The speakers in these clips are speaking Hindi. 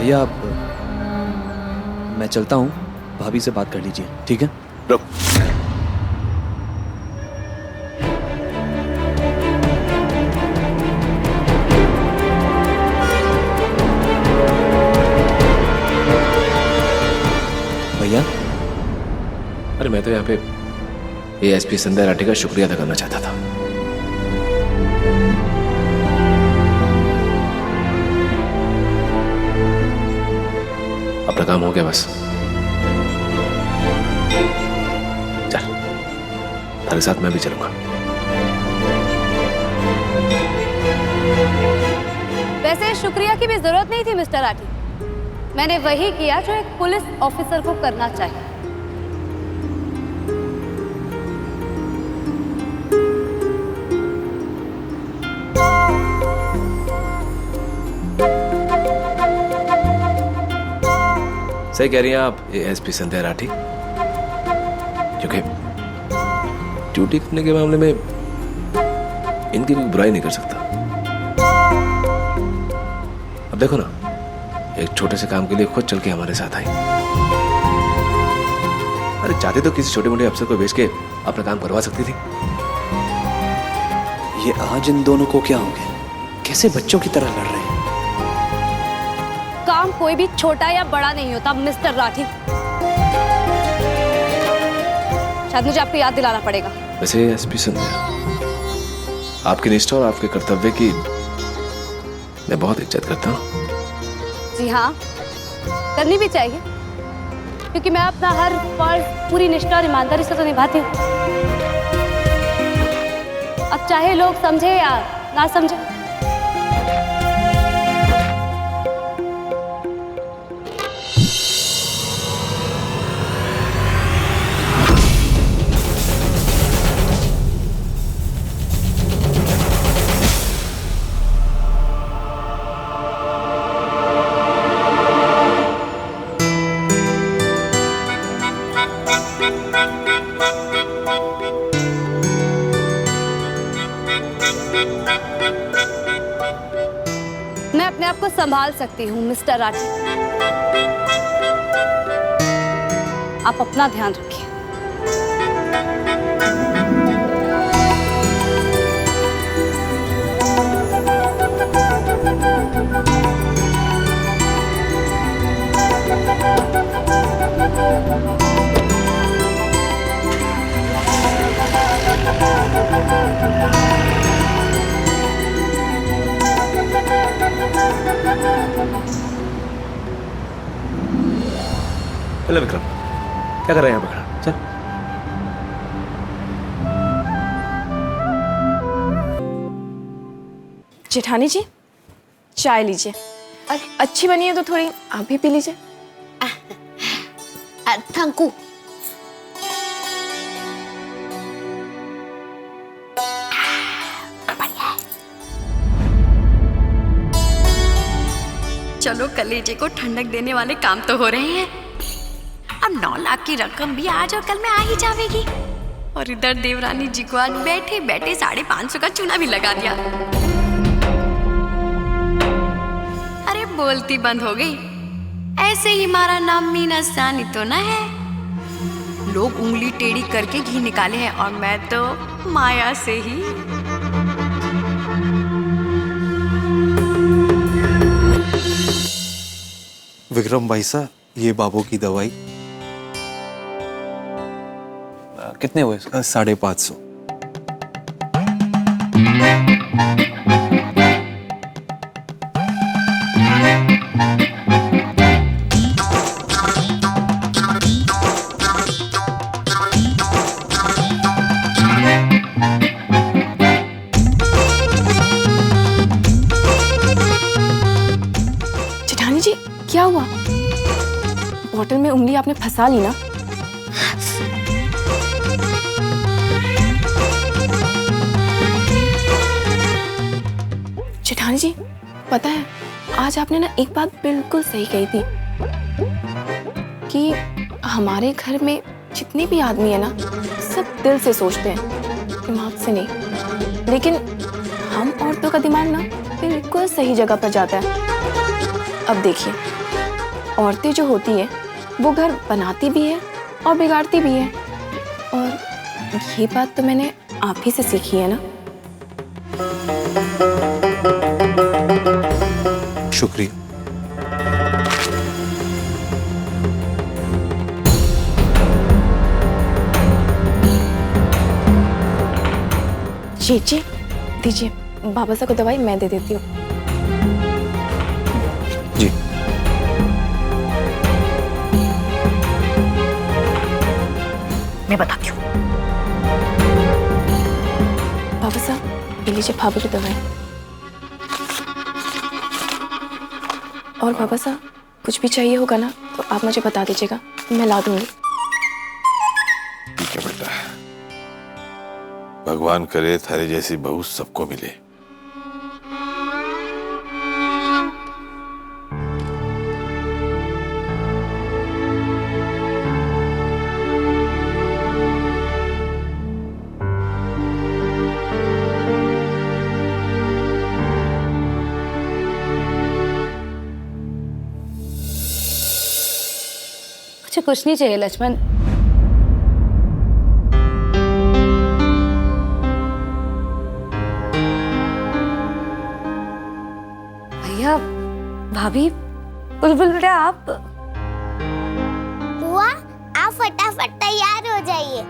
भैया आप, मैं चलता हूँ, भाभी से बात कर लीजिए, ठीक है? रुक। भैया अरे मैं तो यहाँ पे एएसपी संध्या राठी का शुक्रिया अदा करना चाहता था। अपना काम हो गया बस। चल, तेरे साथ मैं भी चलूंगा। वैसे शुक्रिया की भी जरूरत नहीं थी मिस्टर राठी। मैंने वही किया जो एक पुलिस ऑफिसर को करना चाहिए। सही कह रही हैं आप एएसपी संध्या राठी, क्योंकि ड्यूटी करने के मामले में इनकी भी बुराई नहीं कर सकता। अब देखो ना, एक छोटे से काम के लिए खुद चल के हमारे साथ आई। अरे चाहते तो किसी छोटे मोटे अफसर को भेज के अपना काम करवा सकती थी। ये आज इन दोनों को क्या हो गया? कैसे बच्चों की तरह लड़ रहे हैं? काम कोई भी छोटा या बड़ा नहीं होता मिस्टर राठी। शायद मुझे आपको याद दिलाना पड़ेगा। वैसे एसपी संध्या, आपकी निष्ठा और आपके कर्तव्य की मैं बहुत इज्जत करता हूँ। जी हाँ, करनी भी चाहिए, क्योंकि मैं अपना हर फर्ज पूरी निष्ठा और ईमानदारी से तो निभाती हूँ। अब चाहे लोग समझे या ना समझे। मैं अपने आप को संभाल सकती हूँ मिस्टर राठी। आप अपना ध्यान रखिए। हेलो विक्रम, क्या कर रहे हैं यहाँ पे खड़ा? चल। जेठानी जी, चाय लीजिए। अरे अच्छी बनी है तो थोड़ी आप भी पी लीजिए। Thank you. चलो, कलेजे को ठंडक देने वाले काम तो हो रहे हैं। अब 9 लाख की रकम भी आज और कल में आ ही जाएगी। और इधर देवरानी जी को आज बैठे बैठे 550 का चूना भी लगा दिया। अरे बोलती बंद हो गई। ऐसे ही हमारा नाम मीना सानी तो ना है। लोग उंगली टेढ़ी करके घी निकाले हैं और मैं तो माया से ही। विक्रम भाई साहब, ये बाबू की दवाई। कितने हुए इसके? 550। जेठानी जी, क्या हुआ? बॉटल में उंगली आपने फंसा ली ना? जेठानी जी, पता है आज आपने ना एक बात बिल्कुल सही कही थी कि हमारे घर में जितने भी आदमी है ना, सब दिल से सोचते हैं, दिमाग से नहीं। लेकिन हम औरतों का दिमाग ना बिल्कुल सही जगह पर जाता है। अब देखिए, औरतें जो होती हैं वो घर बनाती भी है और बिगाड़ती भी है, और ये बात तो मैंने आप ही से सीखी है ना। शुक्रिया। जी दीजिए, बाबा साहब को दवाई मैं दे देती हूँ। जी। मैं बताती हूँ। बाबा साहब, ये लीजिए भाभी की दवाई। और बाबा साहब, कुछ भी चाहिए होगा ना तो आप मुझे बता दीजिएगा, मैं ला दूंगी। ठीक है बेटा, भगवान करे थारे जैसी बहू सबको मिले। मुझे कुछ नहीं चाहिए लक्ष्मण। भैया, भाभी, बुलबुल बेटा, आप बुआ, आप फटाफट तैयार हो जाइए,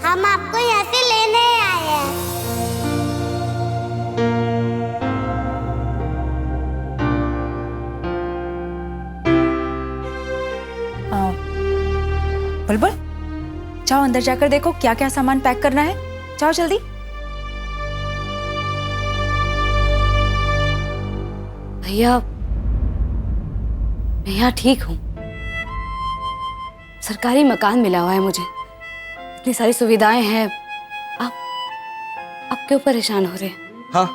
हम आपको यहाँ से लेने आए हैं। बुलबुल, जाओ अंदर जाकर देखो क्या क्या सामान पैक करना है। जाओ जल्दी। भैया, मैं यहाँ ठीक हूँ। सरकारी मकान मिला हुआ है मुझे, इतनी सारी सुविधाएं हैं। आप क्यों परेशान हो रहे हैं? हाँ,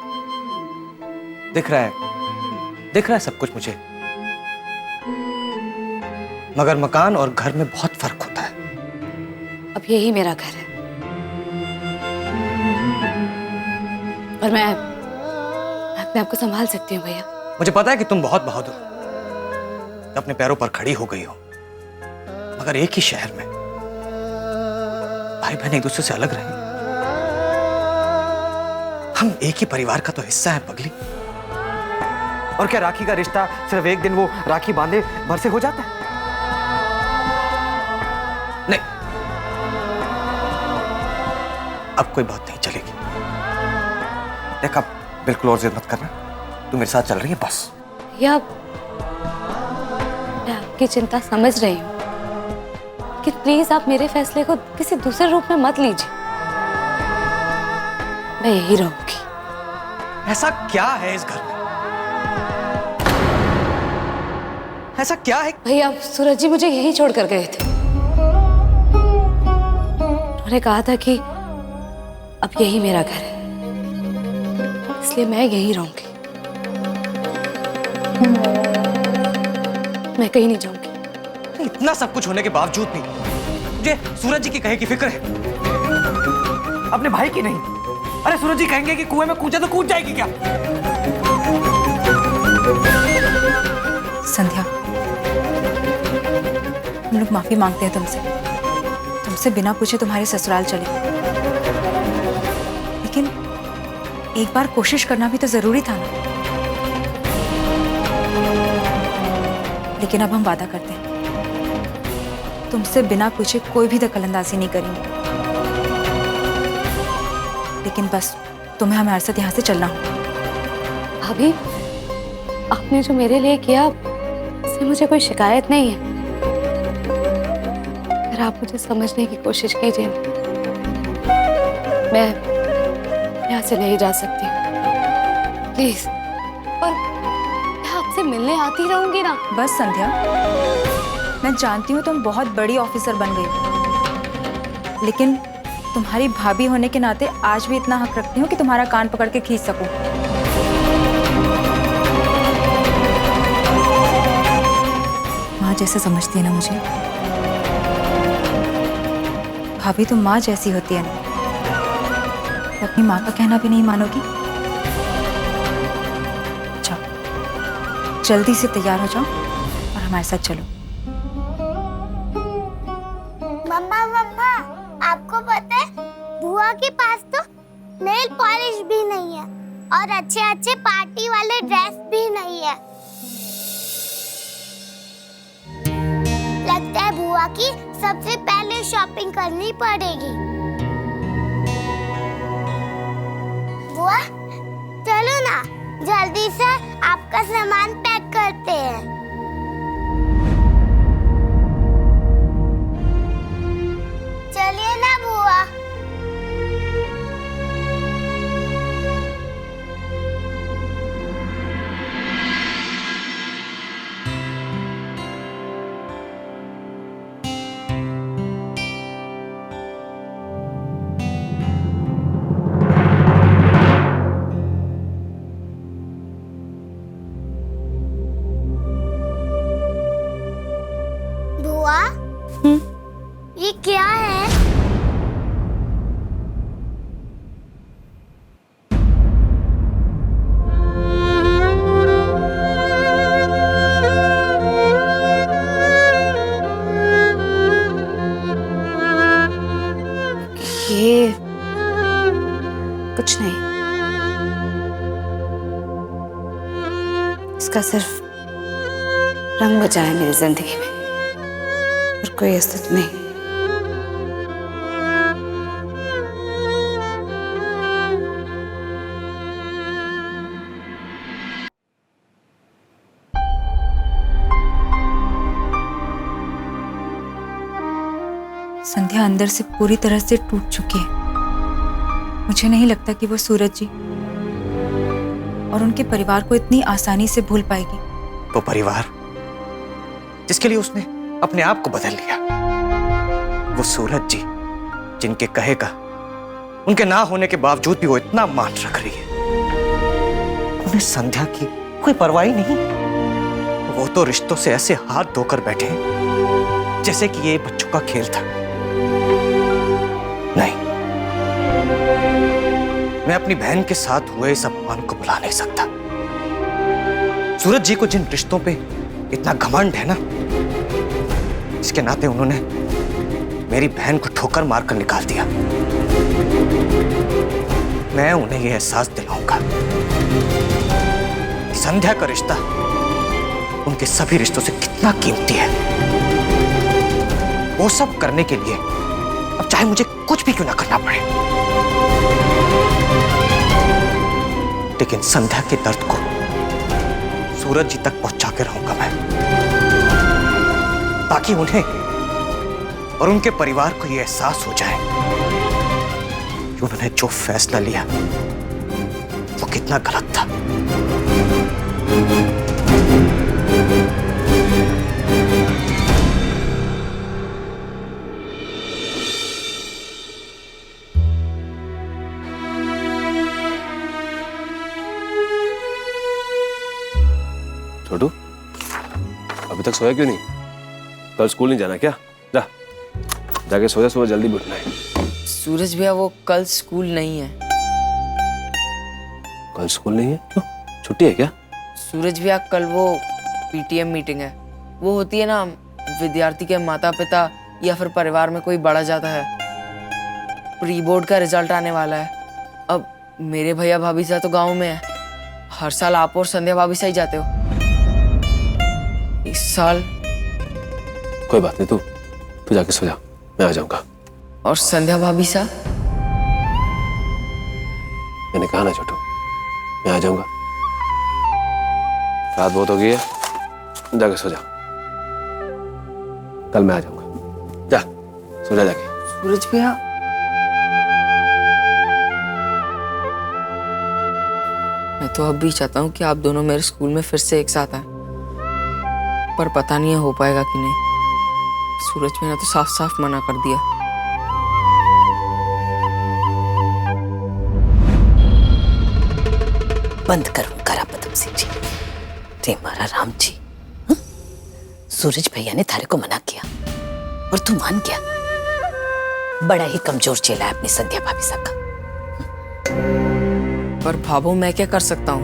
दिख रहा है सब कुछ मुझे, मगर मकान और घर में बहुत फर्क होता है। अब यही मेरा घर है और मैं अपने आप को संभाल सकती हूँ भैया। मुझे पता है कि तुम बहुत बहादुर हो, अपने पैरों पर खड़ी हो गई हो, मगर एक ही शहर में भाई बहन एक दूसरे से अलग रहे। हम एक ही परिवार का तो हिस्सा है पगली। और क्या राखी का रिश्ता सिर्फ एक दिन वो राखी बांधे भर से हो जाता है? नहीं, अब कोई बात नहीं चलेगी। देख, अब बिल्कुल और जिद मत करना, तू मेरे साथ चल रही है बस। भैया, मैं आपकी चिंता समझ रही हूँ कि प्लीज आप मेरे फैसले को किसी दूसरे रूप में मत लीजिए। मैं यही रहूंगी। ऐसा क्या है इस घर में? ऐसा क्या है? भैया, सूरज जी मुझे यही छोड़कर गए थे। उन्होंने कहा था कि अब यही मेरा घर है, इसलिए मैं यही रहूंगी। मैं कहीं नहीं जाऊंगी। इतना सब कुछ होने के बावजूद भी मुझे सूरज जी की कहे की फिक्र है, अपने भाई की नहीं। अरे सूरज जी कहेंगे कि कुएं में कूदे तो कूद जाएगी क्या? संध्या, हम लोग माफी मांगते हैं तुमसे बिना पूछे तुम्हारे ससुराल चले, लेकिन एक बार कोशिश करना भी तो जरूरी था ना। लेकिन अब हम वादा करते हैं, तुमसे बिना पूछे कोई भी दखलंदाजी नहीं करेंगे। लेकिन बस तुम्हें हमारे साथ यहाँ से चलना होगा। भाभी, आपने जो मेरे लिए किया इससे मुझे कोई शिकायत नहीं है, अगर आप मुझे समझने की कोशिश कीजिए। मैं यहाँ से नहीं जा सकती, प्लीज। और मैं आपसे मिलने आती रहूंगी ना। बस संध्या, मैं जानती हूँ तुम बहुत बड़ी ऑफिसर बन गई हो, लेकिन तुम्हारी भाभी होने के नाते आज भी इतना हक रखती हूँ कि तुम्हारा कान पकड़ के खींच सकूं। माँ जैसे समझती है ना मुझे, भाभी तुम माँ जैसी होती है ना। तो अपनी माँ का कहना भी नहीं मानोगी? जाओ, जल्दी से तैयार हो जाओ और हमारे साथ चलो। मम्मा मम्मा, आपको पता है बुआ के पास तो नेल पॉलिश भी नहीं है और अच्छे अच्छे पार्टी वाले ड्रेस भी नहीं है। लगता है बुआ की सबसे पहले शॉपिंग करनी पड़ेगी। बुआ चलो ना, जल्दी से आपका सामान पैक करते हैं। चलिए ना बुआ। बुआ, ये क्या है? ये कुछ नहीं, इसका सिर्फ रंग बचा है मेरी जिंदगी में और कोई अस्तित्व नहीं। संध्या अंदर से पूरी तरह से टूट चुकी है। मुझे नहीं लगता कि वो सूरज जी और उनके परिवार को इतनी आसानी से भूल पाएगी। वो परिवार जिसके लिए उसने अपने आप को बदल लिया, वो सूरज जी जिनके कहेगा उनके ना होने के बावजूद भी वो इतना मान रख रही है, उन्हें संध्या की कोई परवाह ही नहीं। वो तो रिश्तों से ऐसे हाथ धोकर बैठे हैं जैसे कि ये बच्चों का खेल था। नहीं, मैं अपनी बहन के साथ हुए इस अपमान को भुला नहीं सकता। सूरज जी को जिन रिश्तों पे इतना घमंड है ना, इसके नाते उन्होंने मेरी बहन को ठोकर मारकर निकाल दिया। मैं उन्हें यह एहसास दिलाऊंगा कि संध्या का रिश्ता उनके सभी रिश्तों से कितना कीमती है। वो सब करने के लिए अब चाहे मुझे कुछ भी क्यों ना करना पड़े, लेकिन संध्या के दर्द को सूरज जी तक पहुंचा के रहूंगा मैं, ताकि उन्हें और उनके परिवार को यह एहसास हो जाए कि उन्होंने जो फैसला लिया वो कितना गलत था। छोटू, अभी तक सोया क्यों नहीं? कल स्कूल नहीं जाना क्या? जा, जाके सो जा, सुबह जल्दी भी उठना है। सूरज भैया वो कल स्कूल नहीं है। कल स्कूल नहीं है? क्यों? छुट्टी है क्या? सूरज भैया कल वो पीटीएम मीटिंग है। वो होती है ना, विद्यार्थी के माता पिता या फिर परिवार में कोई बड़ा जाता है। प्री बोर्ड का रिजल्ट आने वाला है। अब मेरे भैया भाभी सा तो गाँव में है। हर साल आप और संध्या भाभी सा ही जाते हो। इस साल कोई बात नहीं, तू जाके सो जा, मैं आ जाऊंगा। और संध्या भाभी सा? मैंने कहा ना छोटू, मैं आ जाऊंगा। रात बहुत हो गई है, जाके सो जा, कल मैं आ जाऊंगा। जा, सो जा जाके। सूरज भैया, मैं तो अब भी चाहता हूँ कि आप दोनों मेरे स्कूल में फिर से एक साथ आए, पर पता नहीं है हो पाएगा कि नहीं। सूरज भैया ने तो साफ साफ मना कर दिया। बंद करूं करा पदम सिंह जी, रे मारा राम जी। सूरज भैया ने थारे को मना किया और तू मान गया। बड़ा ही कमजोर चेला है अपनी संध्या भाभी सा का। पर भाभो, मैं क्या कर सकता हूँ?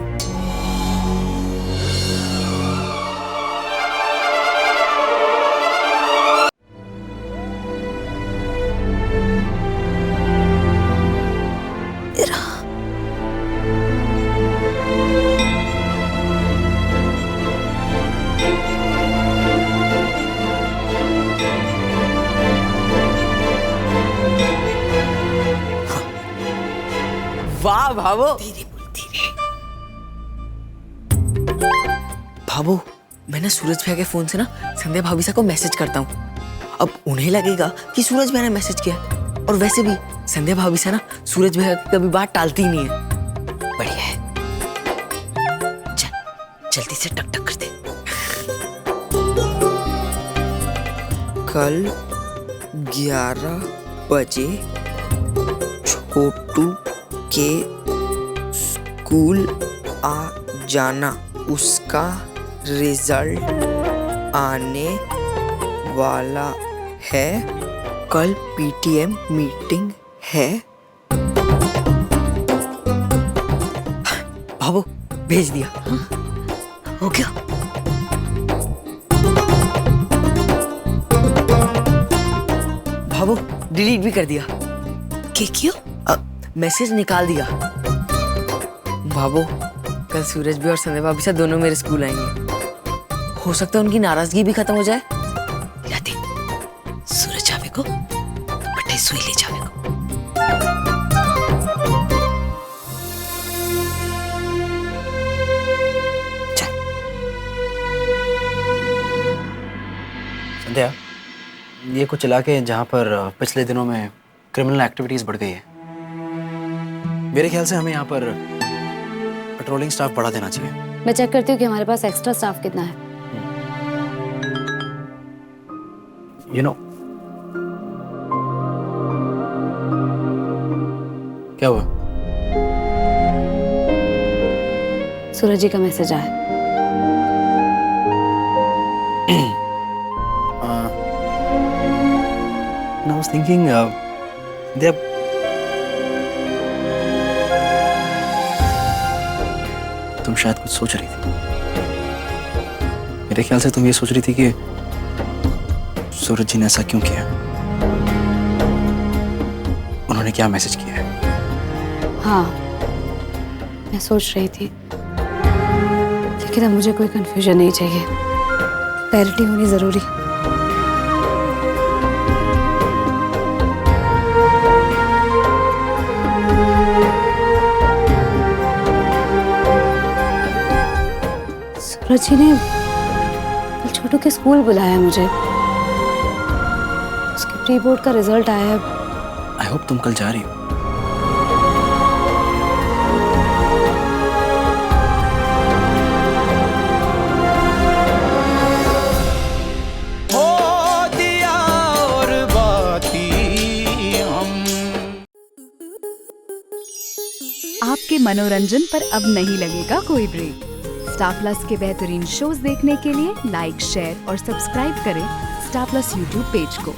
हाँ भावो। भावो, मैं ना सूरज भैया के फोन से ना संध्या भाभी सा को मैसेज करता हूँ। अब उन्हें लगेगा कि सूरज भैया ने मैसेज किया, और वैसे भी संध्या भाभी से ना सूरज भैया कभी बात टालती ही नहीं है। बढ़िया है, चल जल्दी से टक टक कर दे। कल 11 बजे छोटू के स्कूल आ जाना, उसका रिजल्ट आने वाला है। कल पीटीएम मीटिंग है। भावो, भेज दिया। हो गया? भावो, डिलीट भी कर दिया। क्यों? मैसेज निकाल दिया। भावो, कल सूरज भी और संध्या भाभी से दोनों मेरे स्कूल आएंगे। हो सकता है उनकी नाराजगी भी खत्म हो जाए। लाते सूरज जावे को बटे सुई ले जावे को। चल संध्या, ये कुछ इलाके हैं जहाँ पर पिछले दिनों में क्रिमिनल एक्टिविटीज बढ़ गई है। मेरे ख्याल से हमें यहाँ पर पेट्रोलिंग स्टाफ बढ़ा देना चाहिए। मैं चेक करती हूँ कि हमारे पास एक्स्ट्रा स्टाफ कितना है। यू नो, क्या हुआ? सूरज जी का मैसेज आया। I was thinking, तुम शायद कुछ सोच रही थी। मेरे ख्याल से तुम ये सोच रही थी कि सूरज जी ने ऐसा क्यों किया, उन्होंने क्या मैसेज किया है। हाँ, मैं सोच रही थी, लेकिन अब मुझे कोई कंफ्यूजन नहीं चाहिए। क्लैरिटी होनी जरूरी। सूरज जी ने छोटू के स्कूल बुलाया मुझे। उसके प्री बोर्ड का रिजल्ट आया है। आई होप तुम कल जा रही हो। आपके मनोरंजन पर अब नहीं लगेगा कोई ब्रेक। स्टार प्लस के बेहतरीन शोज देखने के लिए लाइक, शेयर और सब्सक्राइब करें स्टार प्लस यूट्यूब पेज को।